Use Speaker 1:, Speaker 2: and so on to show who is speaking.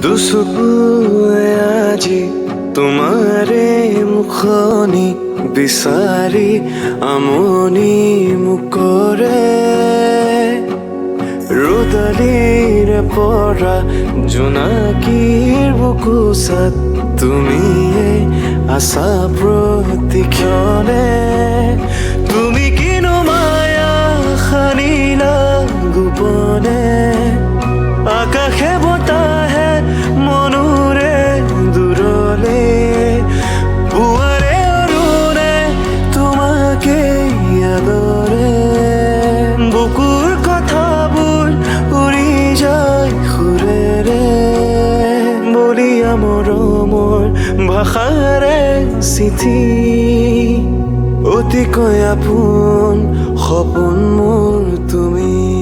Speaker 1: দুচকুৱে আজি তোমাৰে মুখনি বিচাৰি আমনি মোক কৰে। ৰুদালিৰে পৰা জোনাকীৰ বুকুচাত তুমিয়ে আছা প্ৰতিক্ষণে। তুমি কিনো মায়া সানিলা গোপনে, আকাশে বতাহে মনোৰে দূৰলে। পুৱাৰে অৰুণে তোমাকে আদৰে, বুকুৰ কথাবোৰ উৰি যায় সুৰেৰে। বলিয়া মৰমৰ ভাষাৰে চিঠি, অতিকৈ আপোন সপোন মোৰ তুমি।